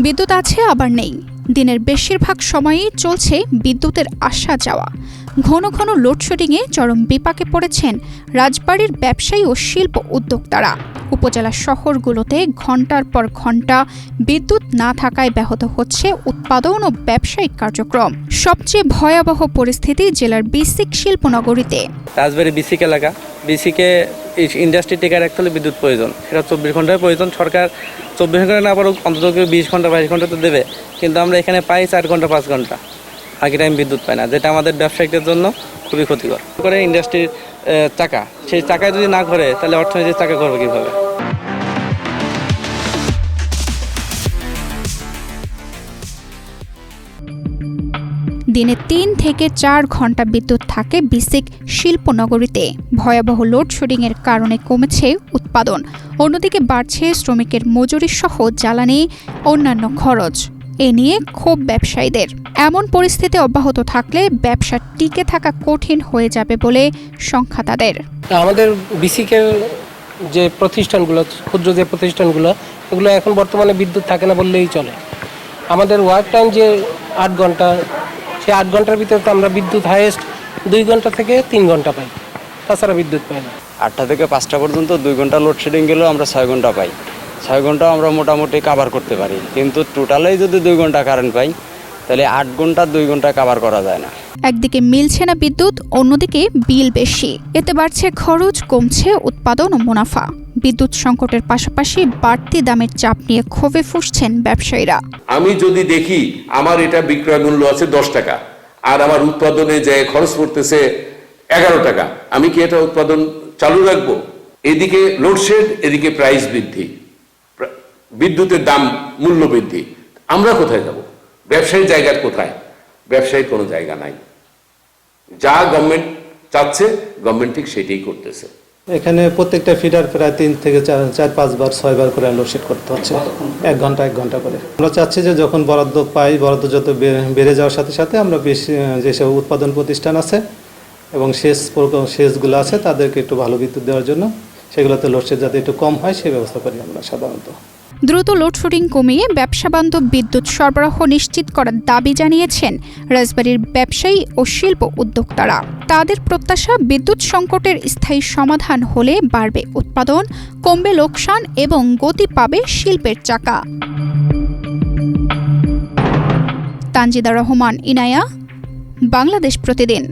বিদ্যুৎ আছে আবার নেই। দিনের বেশিরভাগ সময়ই চলছে বিদ্যুতের আসা যাওয়া। ঘন ঘন লোডশেডিংয়ে চরম বিপাকে পড়েছেন রাজবাড়ীর ব্যবসায়ী ও শিল্প উদ্যোক্তারা। উপজেলা শহরগুলোতে ঘণ্টার পর ঘণ্টা বিদ্যুৎ না থাকায় ব্যাহত হচ্ছে উৎপাদন ও ব্যবসায়িক কার্যক্রম। সবচেয়ে ভয়াবহ পরিস্থিতি জেলার বিসিক শিল্পনগরীতে। রাজবাড়ী বিসিক এলাকা, বিসিকে ইন্ডাস্ট্রি টিকে রাখতে হলে বিদ্যুৎ প্রয়োজন। সেটা 24 ঘন্টায় প্রয়োজন। সরকার 24 ঘন্টা না পারুক, অন্তত 20 ঘন্টা 22 ঘন্টা তো দেবে, কিন্তু আমরা এখানে পাই 4 ঘন্টা 5 ঘন্টা। আগে টাইম বিদ্যুৎ পাই না, যেটা আমাদের ব্যবসায়িকদের জন্য খুবই ক্ষতিকর করে। ইন্ডাস্ট্রির চাকা, সেই চাকায় যদি না ঘরে তাহলে অর্থনীতির চাকা করবে কীভাবে? দিনে 3 থেকে 4 ঘন্টা বিদ্যুৎ থাকে বিসিক শিল্পনগরীতে। ভয়াবহ লোডশেডিংয়ের কারণে কমেছে উৎপাদন, অন্যদিকে বাড়ছে শ্রমিকের মজুরি সহ জ্বালানি অন্যান্য খরচ। এ নিয়ে ক্ষোভ ব্যবসায়ীদের। এমন পরিস্থিতি অব্যাহত থাকলে ব্যবসা টিকে থাকা কঠিন হয়ে যাবে বলে সংখ্যা তাদের। আমাদের বিসিকের যে প্রতিষ্ঠানগুলো, ক্ষুদ্র যে প্রতিষ্ঠানগুলো, এগুলো এখন বর্তমানে বিদ্যুৎ থাকে না বললেই চলে। আমাদের ওয়ার্ক টাইম যে 8 ঘন্টা, সেই 8 ঘন্টার ভিতরে তো আমরা বিদ্যুৎ হাইয়েস্ট 2 ঘন্টা থেকে 3 ঘন্টা পাই, তাছাড়া বিদ্যুৎ পাই না। 8টা থেকে 5টা পর্যন্ত 2 ঘন্টা লোডশেডিং গেলেও আমরা 6 ঘন্টা পাই। 6 ঘন্টাও আমরা মোটামুটি কাভার করতে পারি, কিন্তু টোটালেই যদি 2 ঘন্টা কারেন্ট পাই তাহলে 8 ঘন্টা 2 ঘন্টা কাভার করা যায় না। একদিকে মিলছে না বিদ্যুৎ, অন্যদিকে বিল বেশি। এতে বাড়ছে খরচ, কমছে উৎপাদন ও মুনাফা। বিদ্যুৎ সংকটের পাশাপাশি বাড়তি দামের চাপ নিয়ে ক্ষোভে ফুঁসছেন ব্যবসায়ীরা। আমি যদি দেখি আমার এটা বিক্রয় মূল্য আছে 10 টাকা আর আমার উৎপাদনে যে খরচ পড়তেছে 11 টাকা, আমি কি এটা উৎপাদন চালু রাখবো? এদিকে লোডশেড, এদিকে প্রাইস বৃদ্ধি, বিদ্যুতের দাম মূল্য বৃদ্ধি। আমরা কোথায় যাব? ব্যবসায়ী জায়গা কোথায়? ব্যবসায়ী কোনো জায়গা নাই। যা গভর্নমেন্ট চাচ্ছে, গভর্নমেন্ট ঠিক সেটাই করতেছে। এখানে প্রত্যেকটা ফিডার প্রায় 3 থেকে 4-5 বার 6 বার করে লোডশেড করতে হচ্ছে, 1 ঘন্টা করে। আমরা চাচ্ছি যে যখন বরাদ্দ পাই, বরাদ্দ যত বেড়ে যাওয়ার সাথে সাথে আমরা বেশি যেসব উৎপাদন প্রতিষ্ঠান আছে এবং সেচগুলো আছে তাদেরকে একটু ভালো বিদ্যুৎ দেওয়ার জন্য, সেগুলোতে লোডশেড যাতে একটু কম হয় সেই ব্যবস্থা করি আমরা সাধারণত। দ্রুত লোডশেডিং কমিয়ে ব্যবসাবান্ধব বিদ্যুৎ সরবরাহ নিশ্চিত করার দাবি জানিয়েছেন রাজবাড়ীর ব্যবসায়ী ও শিল্প উদ্যোক্তারা। তাদের প্রত্যাশা, বিদ্যুৎ সংকটের স্থায়ী সমাধান হলে বাড়বে উৎপাদন, কমবে লোকসান এবং গতি পাবে শিল্পের চাকা। তানজিদা রহমান, ইনায়া, বাংলাদেশ প্রতিদিন।